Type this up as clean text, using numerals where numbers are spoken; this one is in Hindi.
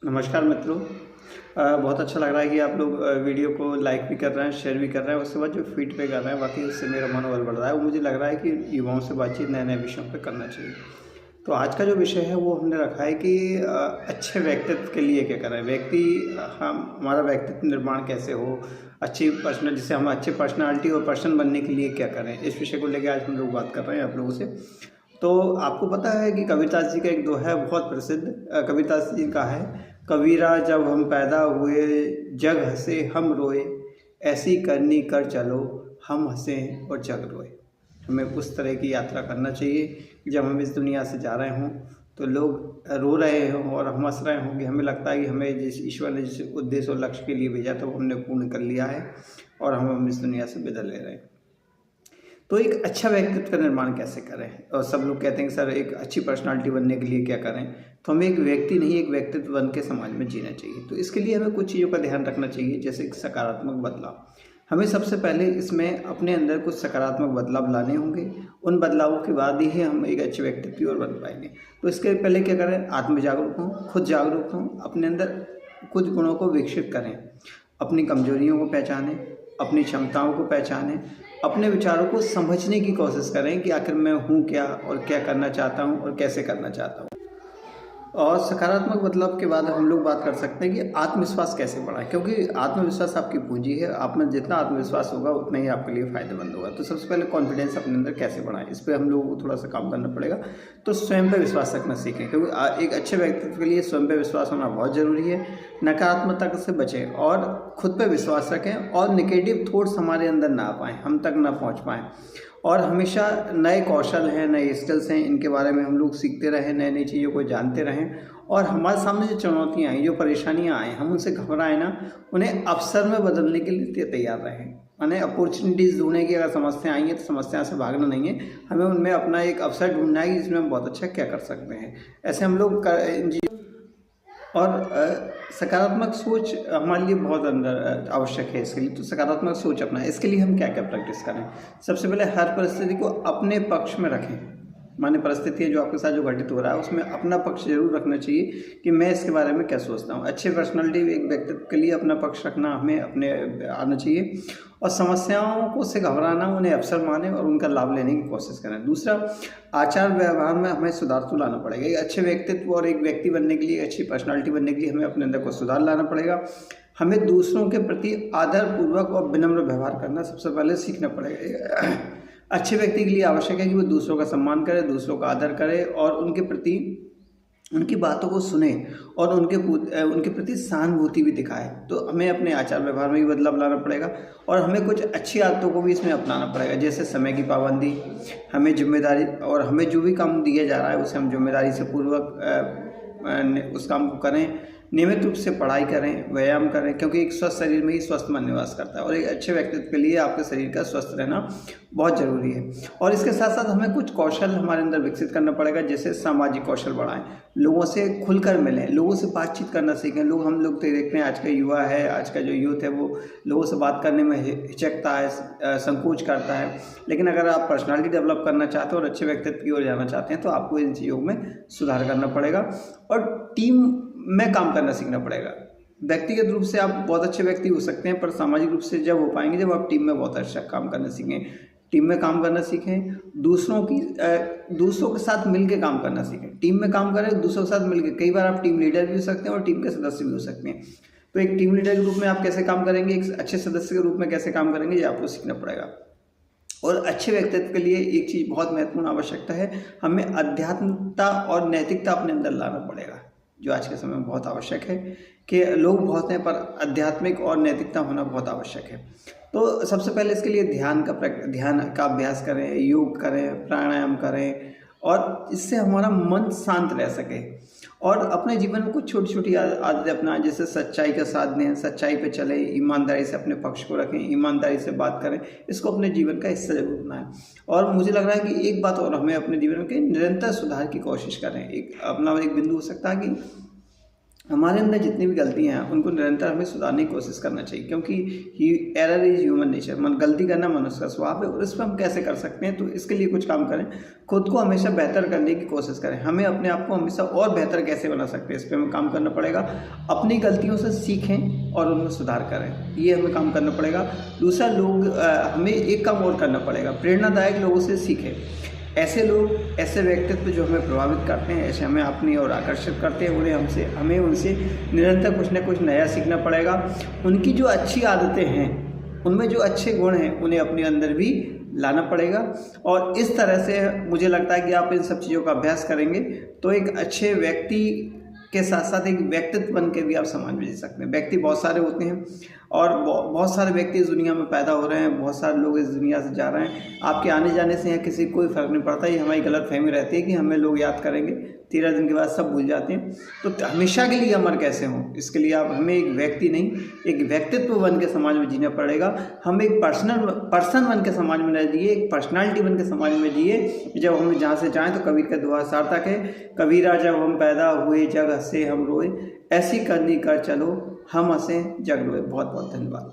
नमस्कार मित्रों। बहुत अच्छा लग रहा है कि आप लोग वीडियो को लाइक भी कर रहे हैं, शेयर भी कर रहे हैं। उसके बाद जो फीडबैक आ रहा है वाकई उससे मेरा मनोबल बढ़ रहा है और मुझे लग रहा है कि युवाओं से बातचीत नए नए विषयों पे करना चाहिए। तो आज का जो विषय है वो हमने रखा है कि अच्छे व्यक्तित्व के लिए क्या करें। हम हमारा व्यक्तित्व निर्माण कैसे हो, अच्छी पर्सनल जिससे हम अच्छे पर्सनालिटी और पर्सन बनने के लिए क्या करें, इस विषय को लेकर आज हम लोग बात कर रहे हैं आप लोगों से। तो आपको पता है कि कबीरदास जी का एक दोहा है बहुत प्रसिद्ध। कबीरदास जी का है, कबीरा जब हम पैदा हुए जग हंसे हम रोए, ऐसी करनी कर चलो हम हंसें और जग रोए। हमें उस तरह की यात्रा करना चाहिए कि जब हम इस दुनिया से जा रहे हों तो लोग रो रहे हों और हम हंस रहे हों कि हमें लगता है कि हमें जिस ईश्वर ने जिस उद्देश्य और लक्ष्य के लिए भेजा था वो हमने पूर्ण कर लिया है और हम इस दुनिया से विदा ले रहे हैं। तो एक अच्छा व्यक्तित्व का निर्माण कैसे करें, और सब लोग कहते हैं कि सर एक अच्छी पर्सनालिटी बनने के लिए क्या करें। तो हमें एक व्यक्ति नहीं, एक व्यक्तित्व बन के समाज में जीना चाहिए। तो इसके लिए हमें कुछ चीज़ों का ध्यान रखना चाहिए, जैसे एक सकारात्मक बदलाव। हमें सबसे पहले इसमें अपने अंदर कुछ सकारात्मक बदलाव लाने होंगे। उन बदलावों के बाद ही हम एक अच्छे व्यक्तित्व की ओर बन पाएंगे। तो इसके पहले क्या करें, आत्म जागरूक हों, खुद जागरूक हों, अपने अंदर कुछ गुणों को विकसित करें, अपनी कमजोरियों को पहचानें, अपनी क्षमताओं को पहचानें, अपने विचारों को समझने की कोशिश करें कि आखिर मैं हूँ क्या और क्या करना चाहता हूँ और कैसे करना चाहता हूँ। और सकारात्मक बदलाव के बाद हम लोग बात कर सकते हैं कि आत्मविश्वास कैसे बढ़ाएं, क्योंकि आत्मविश्वास आपकी पूंजी है। आप में जितना आत्मविश्वास होगा उतना ही आपके लिए फ़ायदेमंद होगा। तो सबसे पहले कॉन्फिडेंस अपने अंदर कैसे बढ़ाएं, इस पर हम लोगों को थोड़ा सा काम करना पड़ेगा। तो स्वयं पर विश्वास रखना सीखें, क्योंकि एक अच्छे व्यक्तित्व के लिए स्वयं पर विश्वास होना बहुत ज़रूरी है। नकारात्मकता से बचें और खुद पर विश्वास रखें और नेगेटिव थॉट्स हमारे अंदर ना आ पाएँ, हम तक ना पहुँच पाएँ। और हमेशा नए कौशल हैं, नए स्किल्स हैं, इनके बारे में हम लोग सीखते रहें, नई नई चीज़ों को जानते रहें। और हमारे सामने जो चुनौतियाँ आई, जो परेशानियाँ आएँ, हम उनसे घबराएं ना, उन्हें अवसर में बदलने के लिए तैयार रहें। माने अपॉर्चुनिटीज़ ढूंढने की, अगर समस्या आई है तो समस्या से भागना नहीं है, हमें उनमें अपना एक अवसर ढूंढना है जिसमें हम बहुत अच्छा क्या कर सकते हैं। ऐसे हम लोग और सकारात्मक सोच हमारे लिए बहुत अंदर आवश्यक है। इसके लिए तो सकारात्मक सोच अपना, इसके लिए हम क्या क्या प्रैक्टिस करें। सबसे पहले हर परिस्थिति को अपने पक्ष में रखें। माने परिस्थितियाँ जो आपके साथ जो घटित हो रहा है उसमें अपना पक्ष जरूर रखना चाहिए कि मैं इसके बारे में क्या सोचता हूँ। अच्छे पर्सनालिटी एक व्यक्तित्व के लिए अपना पक्ष रखना हमें अपने आना चाहिए। और समस्याओं को से घबराना, उन्हें अवसर माने और उनका लाभ लेने की कोशिश करें। दूसरा, आचार व्यवहार में हमें सुधार तो लाना पड़ेगा। एक अच्छे व्यक्तित्व और एक व्यक्ति बनने के लिए, अच्छी पर्सनालिटी बनने के लिए हमें अपने अंदर को सुधार लाना पड़ेगा। हमें दूसरों के प्रति आदरपूर्वक और विनम्र व्यवहार करना सबसे पहले सीखना पड़ेगा। अच्छे व्यक्ति के लिए आवश्यक है कि वो दूसरों का सम्मान करे, दूसरों का आदर करे और उनके प्रति, उनकी बातों को सुने और उनके प्रति सहानुभूति भी दिखाए। तो हमें अपने आचार व्यवहार में भी बदलाव लाना पड़ेगा और हमें कुछ अच्छी आदतों को भी इसमें अपनाना पड़ेगा, जैसे समय की पाबंदी। हमें जिम्मेदारी, और हमें जो भी काम दिया जा रहा है उसे हम जिम्मेदारी से पूर्वक उस काम को करें। नियमित रूप से पढ़ाई करें, व्यायाम करें, क्योंकि एक स्वस्थ शरीर में ही स्वस्थ मन निवास करता है और एक अच्छे व्यक्तित्व के लिए आपके शरीर का स्वस्थ रहना बहुत ज़रूरी है। और इसके साथ साथ हमें कुछ कौशल हमारे अंदर विकसित करना पड़ेगा, जैसे सामाजिक कौशल बढ़ाएं, लोगों से खुलकर मिलें, लोगों से बातचीत करना सीखें। हम लोग तो देखते हैं आज का युवा है, आज का जो यूथ है वो लोगों से बात करने में हिचकता है, संकोच करता है। लेकिन अगर आप पर्सनालिटी डेवलप करना चाहते हो और अच्छे व्यक्तित्व की ओर जाना चाहते हैं तो आपको इन चीज़ों में सुधार करना पड़ेगा और टीम में काम करना सीखना पड़ेगा। व्यक्तिगत रूप से आप बहुत अच्छे व्यक्ति हो सकते हैं, पर सामाजिक रूप से जब हो पाएंगे जब आप टीम में बहुत अच्छा काम करना सीखें। टीम में काम करना सीखें, दूसरों के साथ मिलकर काम करना सीखें। टीम में काम करें, दूसरों के साथ मिलकर। कई बार आप टीम लीडर भी हो सकते हैं और टीम के सदस्य भी हो सकते हैं। तो एक टीम लीडर के रूप में आप कैसे काम करेंगे, एक अच्छे सदस्य के रूप में कैसे काम करेंगे, ये आपको सीखना पड़ेगा। और अच्छे व्यक्तित्व के लिए एक चीज़ बहुत महत्वपूर्ण आवश्यकता है, हमें आध्यात्मिकता और नैतिकता अपने अंदर लाना पड़ेगा, जो आज के समय में बहुत आवश्यक है। कि लोग बहुत हैं पर आध्यात्मिक और नैतिकता होना बहुत आवश्यक है। तो सबसे पहले इसके लिए ध्यान का अभ्यास करें, योग करें, प्राणायाम करें और इससे हमारा मन शांत रह सके। और अपने जीवन में कुछ छोटी छोटी आदतें अपनाएं, जैसे सच्चाई का साथ दें, सच्चाई पे चलें, ईमानदारी से अपने पक्ष को रखें, ईमानदारी से बात करें। इसको अपने जीवन का हिस्सा जरूर बनाएं। और मुझे लग रहा है कि एक बात और, हमें अपने जीवन के निरंतर सुधार की कोशिश करें। एक अपना एक बिंदु हो सकता है कि हमारे अंदर जितनी भी गलतियां हैं उनको निरंतर हमें सुधारने की कोशिश करना चाहिए, क्योंकि एरर इज ह्यूमन नेचर, गलती करना मनुष्य का स्वभाव है। और इस पर हम कैसे कर सकते हैं, तो इसके लिए कुछ काम करें, खुद को हमेशा बेहतर करने की कोशिश करें। हमें अपने आप को हमेशा और बेहतर कैसे बना सकते हैं, इस पर हमें काम करना पड़ेगा। अपनी गलतियों से सीखें और उनमें सुधार करें, ये हमें काम करना पड़ेगा। दूसरा, हमें एक काम और करना पड़ेगा, प्रेरणादायक लोगों से सीखें। ऐसे लोग, ऐसे व्यक्तित्व जो हमें प्रभावित करते हैं, ऐसे हमें अपनी ओर आकर्षित करते हैं, हमें उनसे निरंतर कुछ ना कुछ नया सीखना पड़ेगा। उनकी जो अच्छी आदतें हैं, उनमें जो अच्छे गुण हैं, उन्हें अपने अंदर भी लाना पड़ेगा। और इस तरह से मुझे लगता है कि आप इन सब चीज़ों का अभ्यास करेंगे तो एक अच्छे व्यक्ति के साथ साथ एक व्यक्तित्व बन के भी आप समाज में जी सकते हैं। व्यक्ति बहुत सारे होते हैं और बहुत सारे व्यक्ति इस दुनिया में पैदा हो रहे हैं, बहुत सारे लोग इस दुनिया से जा रहे हैं। आपके आने जाने से यहाँ किसी को कोई फ़र्क नहीं पड़ता। ये हमारी गलतफहमी रहती है कि हमें लोग याद करेंगे, 13 दिन के बाद सब भूल जाते हैं। तो हमेशा के लिए अमर कैसे हों, इसके लिए हमें एक व्यक्ति नहीं, एक व्यक्तित्व बन के समाज में जीना पड़ेगा। हम एक पर्सन बन के समाज में न जिए, एक पर्सनालिटी बन के समाज में जिए। जब हम जहाँ से जाएँ तो कबीर का दोहा सार्थक है, कबीरा जब हम पैदा हुए जग हंसे हम रोए, ऐसी करनी कर चलो हम हंसें जग रोए। बहुत बहुत धन्यवाद।